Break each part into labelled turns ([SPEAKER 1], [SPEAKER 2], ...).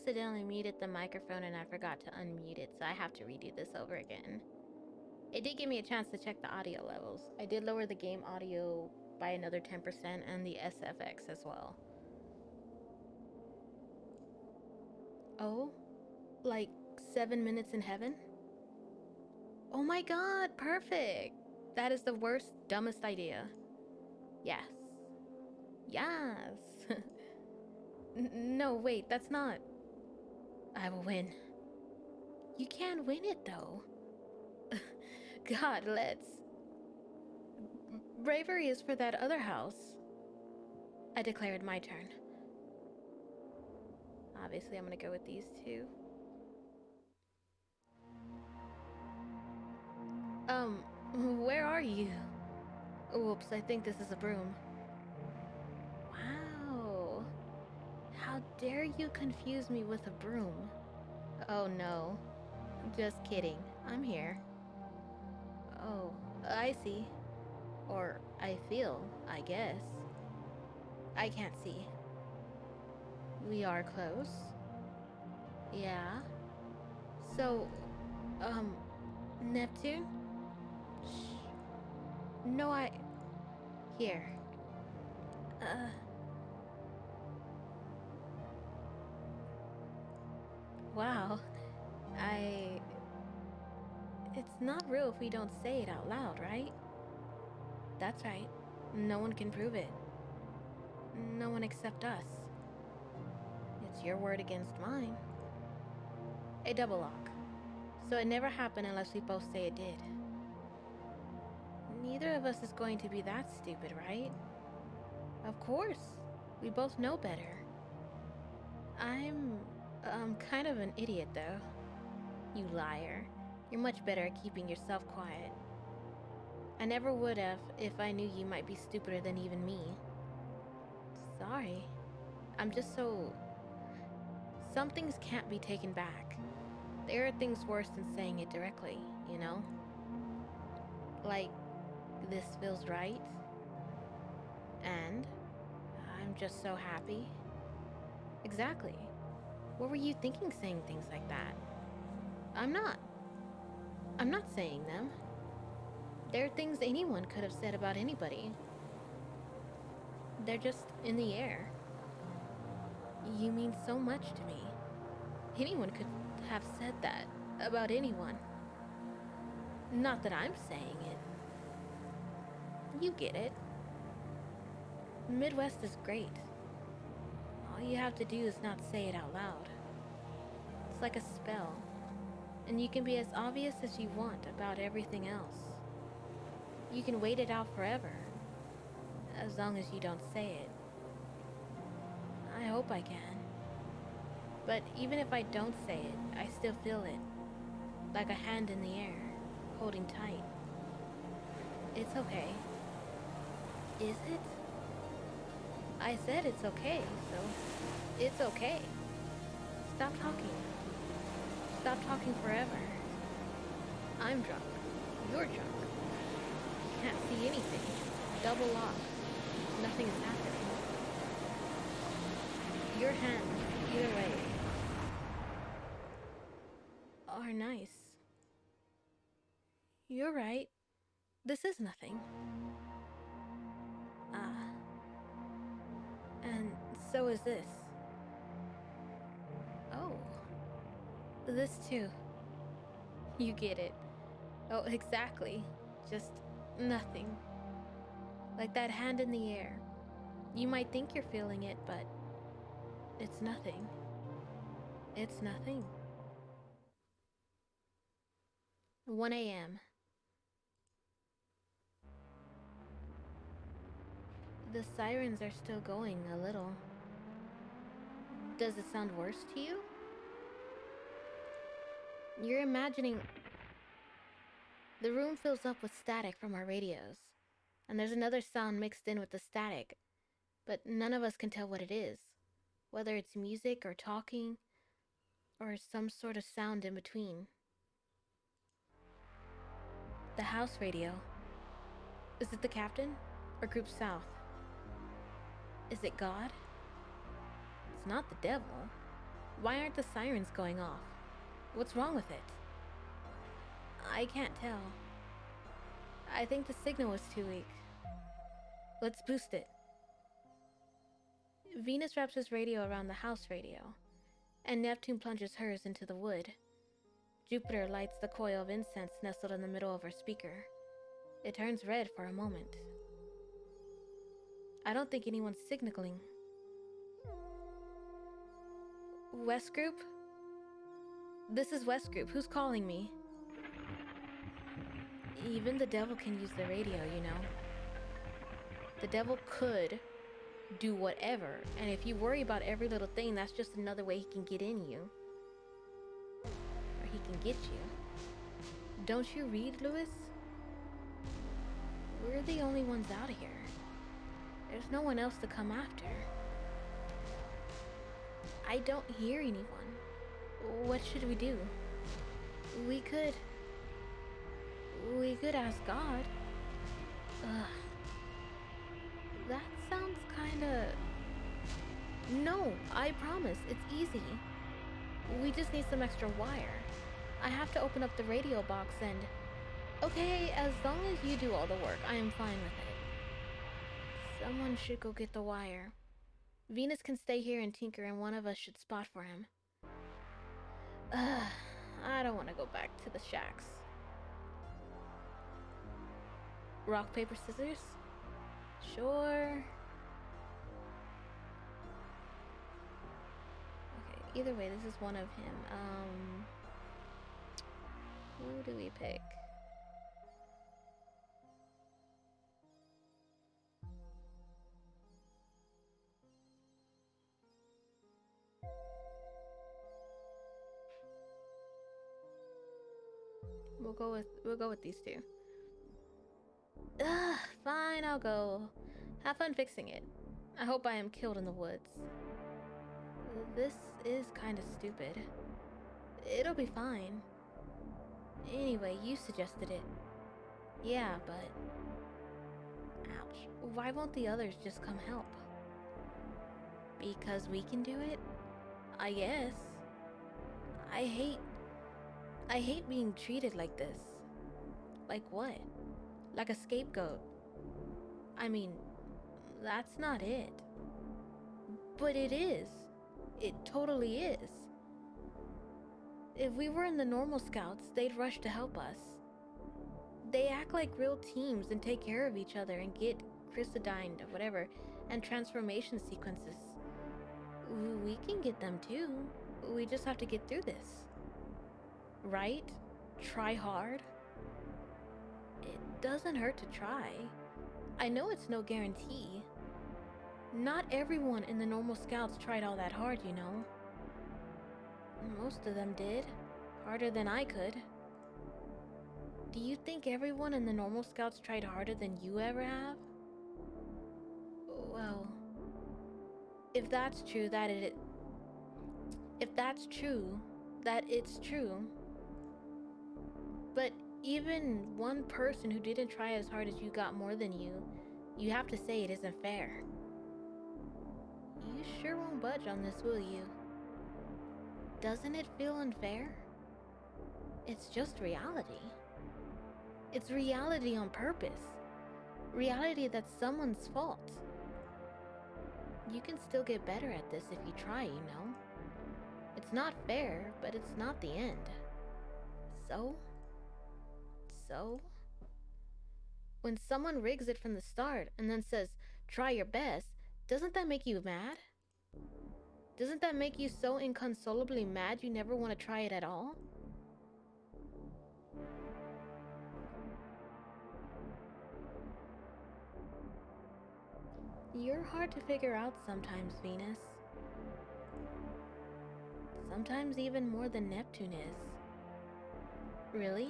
[SPEAKER 1] accidentally muted the microphone and I forgot to unmute it, so I have to redo this over again. It did give me a chance to check the audio levels. I did lower the game audio by another 10% and the SFX as well. Oh? Like 7 minutes in heaven? Oh my god, perfect! That is the worst, dumbest idea. Yes. Yes! No, wait, that's not... I will win. You can't win it, though. God, let's... Bravery is for that other house. I declared my turn. Obviously, I'm gonna go with these two. Where are you? Whoops, I think this is a broom. Wow. How dare you confuse me with a broom? Oh no. Just kidding. I'm here. Oh, I see. Or I feel, I guess. I can't see. We are close. Yeah. So, Neptune? Shh. No, Here. Wow. It's not real if we don't say it out loud, right? That's right. No one can prove it. No one except us. It's your word against mine. A double lock. So it never happened unless we both say it did. Neither of us is going to be that stupid, right? Of course. We both know better. I'm kind of an idiot, though. You liar. You're much better at keeping yourself quiet. I never would have if I knew you might be stupider than even me. Sorry. I'm just so... Some things can't be taken back. There are things worse than saying it directly, you know? Like, this feels right. And I'm just so happy. Exactly. What were you thinking saying things like that? I'm not saying them. They're things anyone could have said about anybody. They're just in the air. You mean so much to me. Anyone could have said that about anyone. Not that I'm saying it. You get it. Midwest is great. All you have to do is not say it out loud. It's like a spell. And you can be as obvious as you want about everything else. You can wait it out forever. As long as you don't say it. I hope I can. But even if I don't say it, I still feel it. Like a hand in the air, holding tight. It's okay. Is it? I said it's okay, so it's okay. Stop talking. Stop talking forever. I'm drunk. You're drunk. Can't see anything. Double lock. Nothing is happening. Your hands, either way, are nice. You're right. This is nothing. And so is this. Oh. This too. You get it. Oh, exactly. Just nothing. Like that hand in the air. You might think you're feeling it, but it's nothing. It's nothing. 1 a.m. The sirens are still going a little. Does it sound worse to you? You're imagining... The room fills up with static from our radios. And there's another sound mixed in with the static. But none of us can tell what it is. Whether it's music or talking, or some sort of sound in between. The house radio. Is it the captain? Or Group South? Is it God? It's not the devil. Why aren't the sirens going off? What's wrong with it? I can't tell. I think the signal is too weak. Let's boost it. Venus wraps his radio around the house radio, and Neptune plunges hers into the wood. Jupiter lights the coil of incense nestled in the middle of her speaker. It turns red for a moment. I don't think anyone's signaling. West Group? This is West Group. Who's calling me? Even the devil can use the radio, you know. The devil could do whatever, and if you worry about every little thing, that's just another way he can get in you. Or he can get you. Don't you read, Lewis? We're the only ones out here. There's no one else to come after. I don't hear anyone. What should we do? We could ask God. Ugh. That sounds kinda... No, I promise, it's easy. We just need some extra wire. I have to open up the radio box and... Okay, as long as you do all the work, I am fine with it. Someone should go get the wire. Venus can stay here and tinker, and one of us should spot for him. I don't want to go back to the shacks. Rock, paper, scissors? Sure. Okay, either way, this is one of him. Who do we pick? We'll go with these two. Fine, I'll go. Have fun fixing it. I hope I am killed in the woods. This is kind of stupid. It'll be fine. Anyway, you suggested it. Yeah, but... Ouch. Why won't the others just come help? Because we can do it? I guess. I hate being treated like this. Like what? Like a scapegoat. I mean, that's not it. But it is. It totally is. If we were in the normal scouts, they'd rush to help us. They act like real teams and take care of each other and get chrysodined or whatever, and transformation sequences. We can get them too. We just have to get through this. Right? Try hard. It doesn't hurt to try. I know it's no guarantee. Not everyone in the normal scouts tried all that hard, you know. Most of them did. Harder than I could. Do you think everyone in the normal scouts tried harder than you ever have? Well, if that's true, that it's true. But even one person who didn't try as hard as you got more than you, you have to say it isn't fair. You sure won't budge on this, will you? Doesn't it feel unfair? It's just reality. It's reality on purpose. Reality that's someone's fault. You can still get better at this if you try, you know. It's not fair, but it's not the end. So? When someone rigs it from the start and then says, try your best, doesn't that make you mad? Doesn't that make you so inconsolably mad you never want to try it at all? You're hard to figure out sometimes, Venus. Sometimes even more than Neptune is. Really?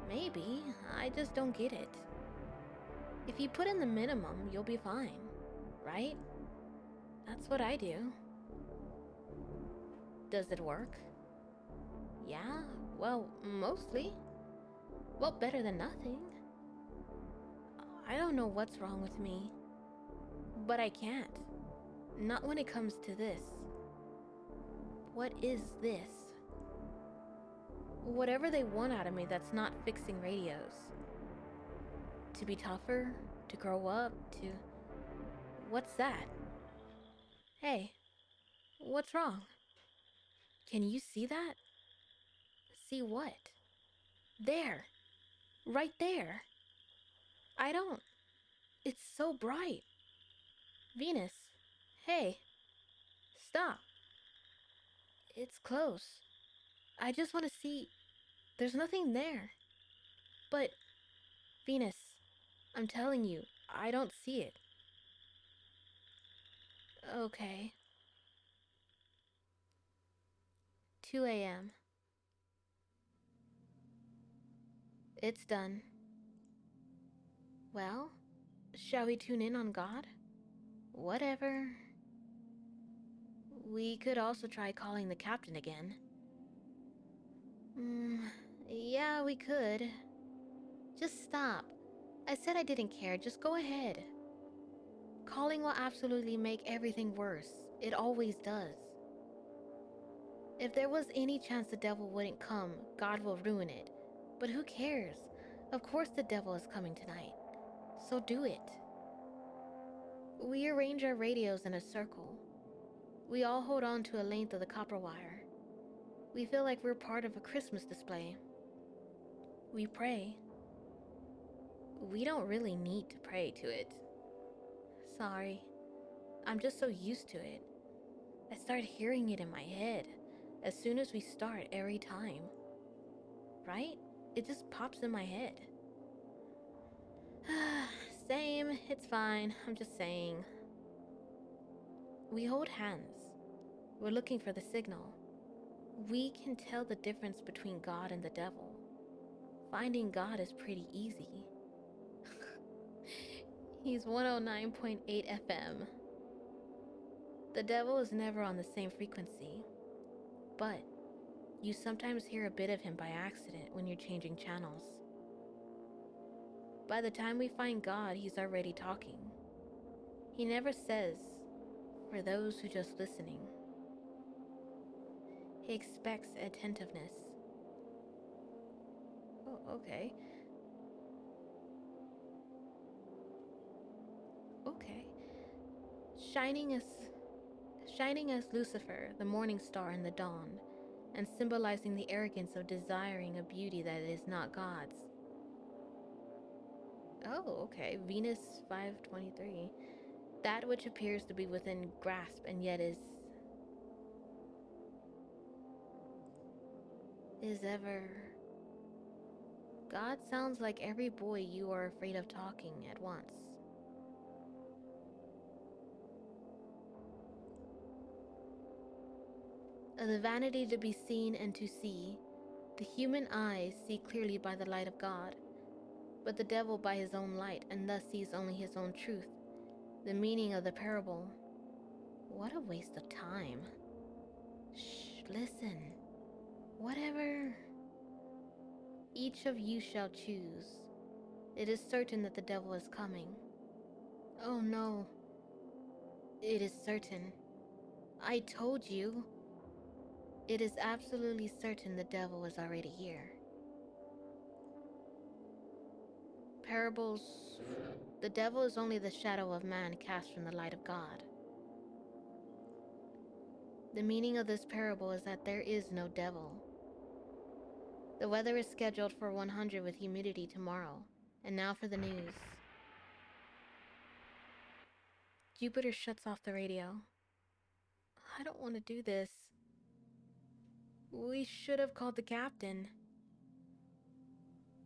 [SPEAKER 1] Maybe. I just don't get it. If you put in the minimum, you'll be fine. Right? That's what I do. Does it work? Yeah, well, mostly. Well, better than nothing. I don't know what's wrong with me. But I can't. Not when it comes to this. What is this? Whatever they want out of me that's not fixing radios. To be tougher, to grow up, to... What's that? Hey, what's wrong? Can you see that? See what? There. Right there. I don't. It's so bright. Venus. Hey. Stop. It's close. I just want to see. There's nothing there. But, Venus, I'm telling you, I don't see it. Okay. 2 a.m. It's done. Well, shall we tune in on God? Whatever. We could also try calling the captain again. Yeah, we could. Just stop. I said I didn't care, just go ahead. Calling will absolutely make everything worse. It always does. If there was any chance the devil wouldn't come, God will ruin it. But who cares? Of course the devil is coming tonight. So do it. We arrange our radios in a circle. We all hold on to a length of the copper wire. We feel like we're part of a Christmas display. We pray. We don't really need to pray to it. Sorry. I'm just so used to it. I start hearing it in my head as soon as we start every time. Right? It just pops in my head. Same, it's fine, I'm just saying. We hold hands. We're looking for the signal. We can tell the difference between God and the devil. Finding God is pretty easy. He's 109.8 FM. The devil is never on the same frequency, but you sometimes hear a bit of him by accident when you're changing channels. By the time we find God, he's already talking. He never says, for those who just listening. He expects attentiveness. Oh, okay. Okay. Shining as Lucifer, the morning star in the dawn, and symbolizing the arrogance of desiring a beauty that is not God's. Oh, okay. Venus 523. That which appears to be within grasp and yet is ever. God sounds like every boy you are afraid of talking at once. The vanity to be seen and to see. The human eyes see clearly by the light of God, but the devil by his own light, and thus sees only his own truth. The meaning of the parable. What a waste of time. Shh, listen. Whatever. Each of you shall choose. It is certain that the devil is coming. Oh no. It is certain. I told you. It is absolutely certain the devil is already here. Parables. The devil is only the shadow of man cast from the light of God. The meaning of this parable is that there is no devil. The weather is scheduled for 100 with humidity tomorrow. And now for the news. Jupiter shuts off the radio. I don't want to do this. We should have called the captain.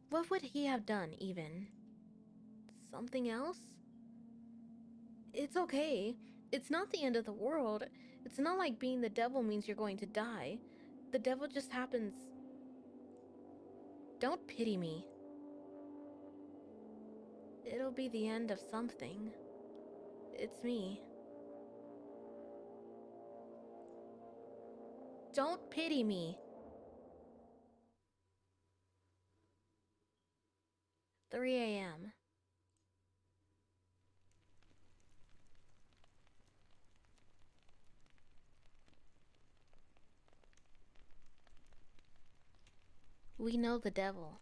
[SPEAKER 1] What would he have done, even? Something else? It's okay. It's not the end of the world. It's not like being the devil means you're going to die. The devil just happens. Don't pity me. It'll be the end of something. It's me. Don't pity me. 3 a.m. We know the devil.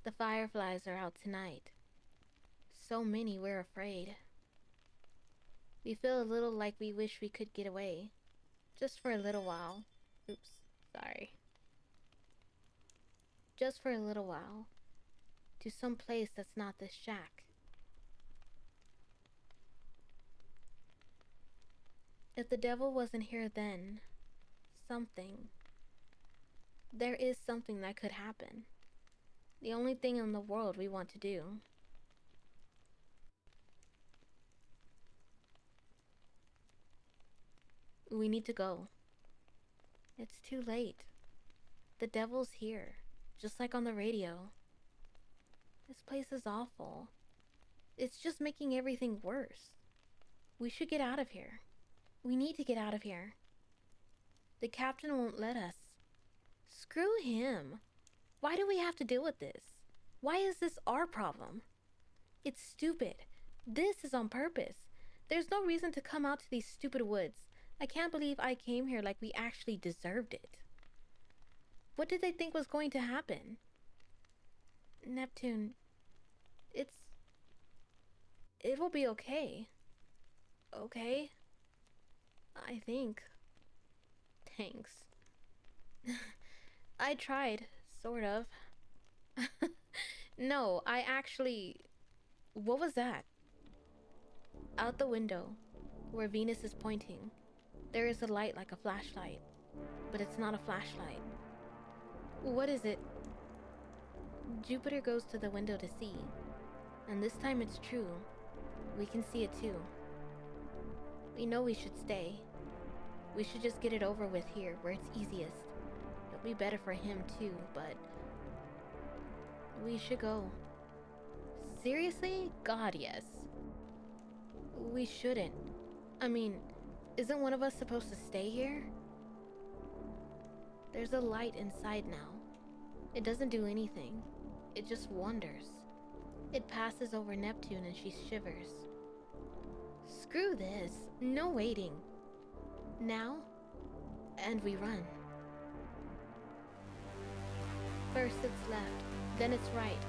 [SPEAKER 1] The fireflies are out tonight. So many we're afraid. We feel a little like we wish we could get away. Just for a little while. Oops, sorry. Just for a little while. To some place that's not this shack. If the devil wasn't here then, something. There is something that could happen. The only thing in the world we want to do. We need to go. It's too late. The devil's here, just like on the radio. This place is awful. It's just making everything worse. We should get out of here. We need to get out of here. The captain won't let us. Screw him. Why do we have to deal with this? Why is this our problem? It's stupid. This is on purpose. There's no reason to come out to these stupid woods. I can't believe I came here like we actually deserved it. What did they think was going to happen? Neptune, it'll be okay. Okay? I think. Thanks. I tried, sort of. No, I actually... What was that? Out the window, where Venus is pointing, there is a light like a flashlight. But it's not a flashlight. What is it? Jupiter goes to the window to see. And this time it's true. We can see it too. We know we should stay. We should just get it over with here, where it's easiest. It'll be better for him too, but... we should go. Seriously? God, yes. We shouldn't. I mean, isn't one of us supposed to stay here? There's a light inside now. It doesn't do anything. It just wanders. It passes over Neptune and she shivers. Screw this. No waiting. Now, and we run. First it's left, then it's right,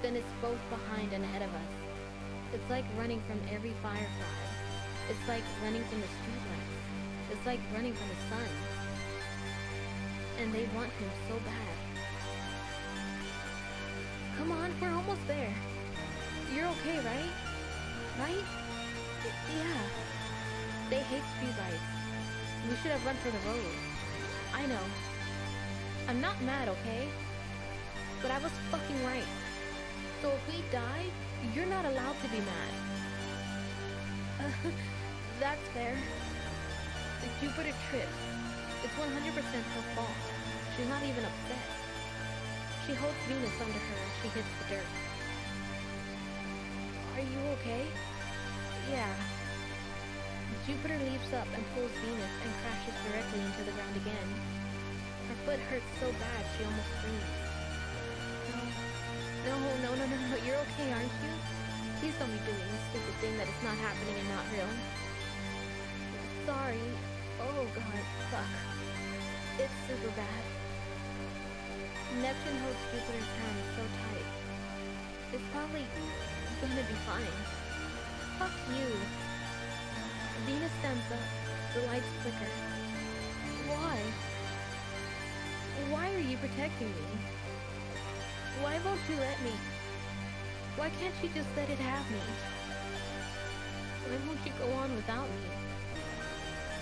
[SPEAKER 1] then it's both behind and ahead of us. It's like running from every firefly. It's like running from the streetlights. It's like running from the sun. And they want him so bad. Come on, we're almost there. You're okay, right? Right? Yeah. They hate streetlights. We should have run for the road. I know. I'm not mad, okay? But I was fucking right. So if we die, you're not allowed to be mad. That's fair. If Jupiter trips, it's 100% her fault. She's not even upset. She holds Venus under her as she hits the dirt. Are you okay? Yeah. Jupiter leaps up and pulls Venus and crashes directly into the ground again. Her foot hurts so bad she almost screams. No, you're okay, aren't you? Please don't be doing this stupid thing that is not happening and not real. Sorry. Oh god, fuck. It's super bad. Neptune holds Jupiter's hand so tight. It's probably gonna be fine. Fuck you. Venus stands up. The lights flicker. Why? Why are you protecting me? Why won't you let me? Why can't you just let it have me? Why won't you go on without me?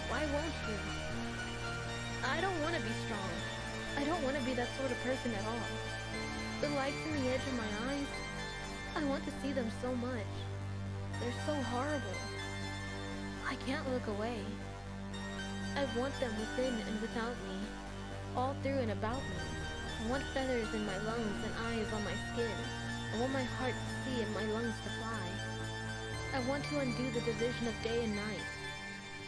[SPEAKER 1] Why won't you? I don't want to be strong. I don't want to be that sort of person at all. The lights in the edge of my eyes, I want to see them so much. They're so horrible. I can't look away. I want them within and without me, all through and about me. I want feathers in my lungs and eyes on my skin. I want my heart to see and my lungs to fly. I want to undo the division of day and night.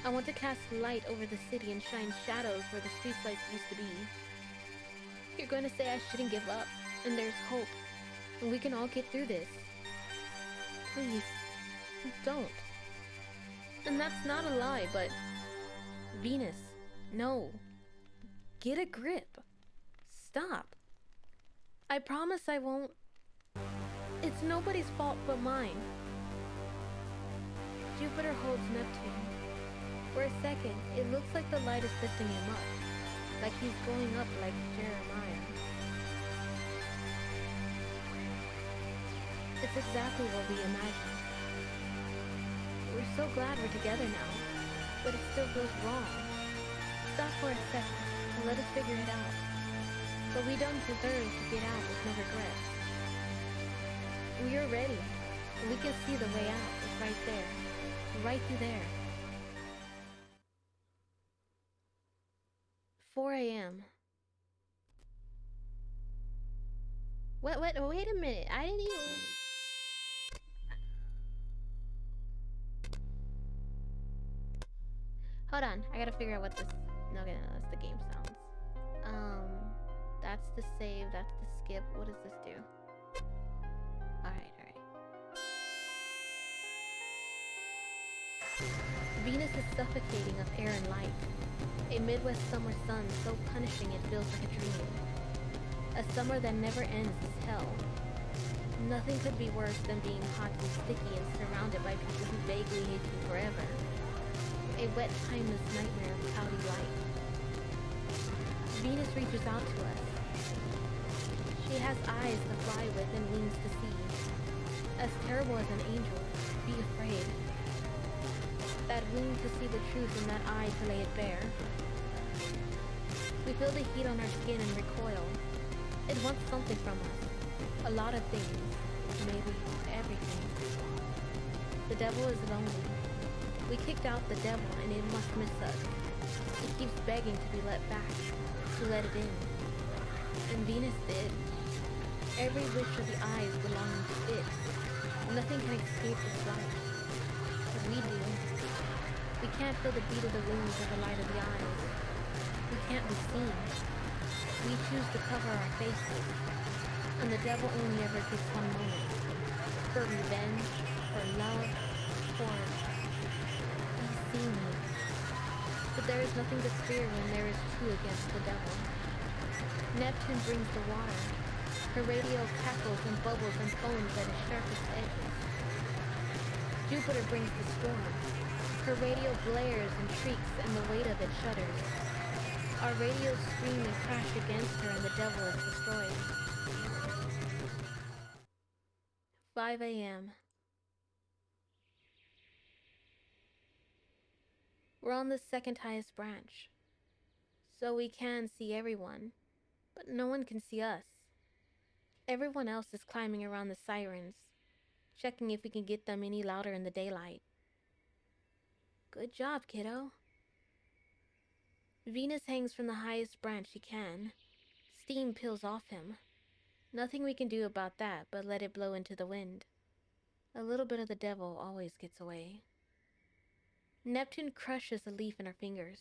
[SPEAKER 1] I want to cast light over the city and shine shadows where the streetlights used to be. You're going to say I shouldn't give up, and there's hope, and we can all get through this. Please, don't. And that's not a lie, but... Venus, no. Get a grip. Stop. I promise I won't. It's nobody's fault but mine. Jupiter holds Neptune. For a second, it looks like the light is lifting him up, like he's going up like Jeremiah. It's exactly what we imagined. We're so glad we're together now, but it still feels wrong. Stop for a second and let us figure it out. But we don't deserve to get out with no regrets. We are ready, and we can see the way out. It's right there. Right through there. 4 a.m. Wait a minute. I didn't even... Hold on. I gotta figure out what this... No, that's the game sounds. That's the save. That's the skip. What does this do? Alright. Venus is suffocating of air and light. A Midwest summer sun so punishing it feels like a dream. A summer that never ends is hell. Nothing could be worse than being hot and sticky and surrounded by people who vaguely hate you forever. A wet, timeless nightmare of cloudy light. Venus reaches out to us. She has eyes to fly with and wings to see. As terrible as an angel, be afraid. That wing to see the truth and that eye to lay it bare. We feel the heat on our skin and recoil. It wants something from us. A lot of things. Maybe everything. The devil is lonely. We kicked out the devil and it must miss us. It keeps begging to be let back, to let it in. And Venus did. Every wish of the eyes belonging to it. Nothing can escape its light. But we do. We can't feel the beat of the wings or the light of the eyes. We can't be seen. We choose to cover our faces. And the devil only ever gets one moment. For revenge, for love, for... He's seen me. But there is nothing to fear when there is two against the devil. Neptune brings the water. Her radio cackles and bubbles and foams at its sharpest edges. Jupiter brings the storm. Her radio blares and shrieks and the weight of it shudders. Our radios scream and crash against her and the devil is destroyed. 5 a.m. We're on the second highest branch. So we can see everyone, but no one can see us. Everyone else is climbing around the sirens, checking if we can get them any louder in the daylight. Good job, kiddo. Venus hangs from the highest branch he can. Steam peels off him. Nothing we can do about that but let it blow into the wind. A little bit of the devil always gets away. Neptune crushes a leaf in her fingers.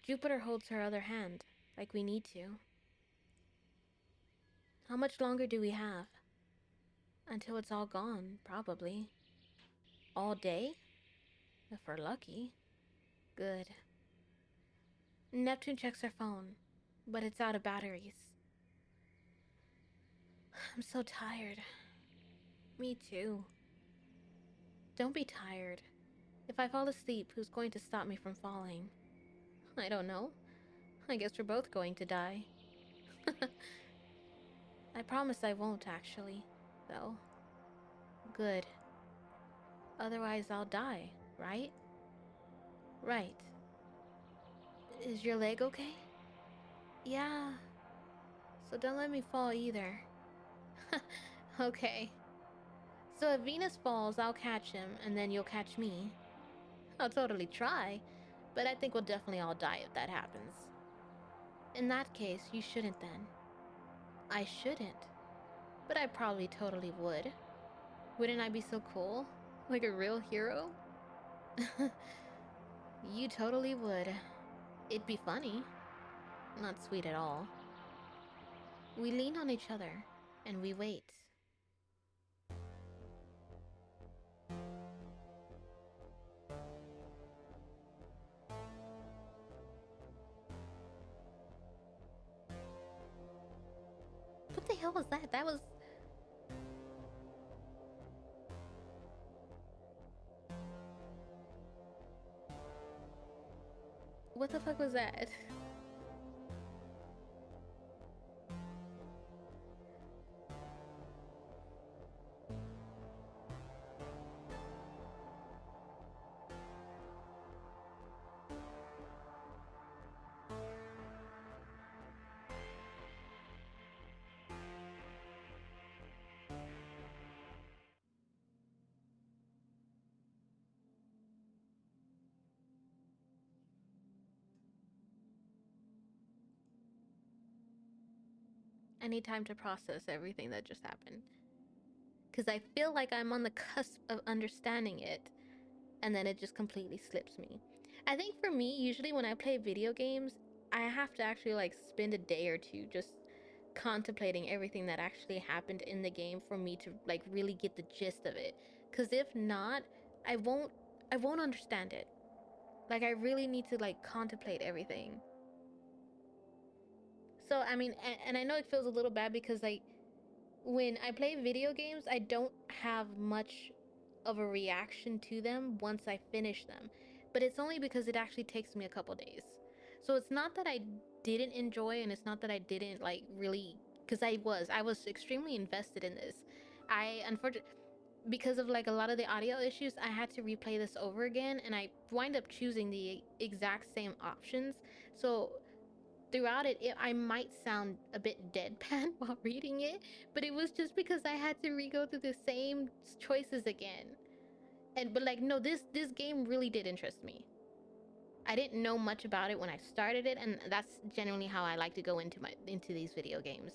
[SPEAKER 1] Jupiter holds her other hand, like we need to. How much longer do we have? Until it's all gone, probably. All day? If we're lucky. Good. Neptune checks her phone, but it's out of batteries. I'm so tired. Me too. Don't be tired. If I fall asleep, who's going to stop me from falling? I don't know. I guess we're both going to die. I promise I won't, actually, though. Good. Otherwise I'll die, right? Right. Is your leg okay? Yeah. So don't let me fall either. Okay. So if Venus falls, I'll catch him, and then you'll catch me. I'll totally try, but I think we'll definitely all die if that happens. In that case, you shouldn't then. I shouldn't. But I probably totally would. Wouldn't I be so cool? Like a real hero? You totally would. It'd be funny. Not sweet at all. We lean on each other, and we wait. What the hell was that? That was... What the fuck was that? I need time to process everything that just happened. Because I feel like I'm on the cusp of understanding it, and then it just completely slips me. I think for me, usually when I play video games, I have to actually like spend a day or two just contemplating everything that actually happened in the game for me to like really get the gist of it. Because if not, I won't understand it. Like I really need to like contemplate everything. So I mean, and I know it feels a little bad because like when I play video games, I don't have much of a reaction to them once I finish them. But it's only because it actually takes me a couple days. So it's not that I didn't enjoy, and it's not that I didn't like really, because I was extremely invested in this. I unfortunately, because of like a lot of the audio issues, I had to replay this over again, and I wind up choosing the exact same options. So throughout I might sound a bit deadpan while reading it, but it was just because I had to re-go through the same choices again. But like, no, this game really did interest me. I didn't know much about it when I started it, and that's generally how I like to go into these video games.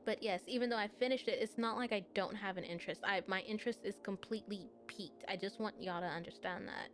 [SPEAKER 1] But yes, even though I finished it, it's not like I don't have an interest. My interest is completely peaked. I just want y'all to understand that.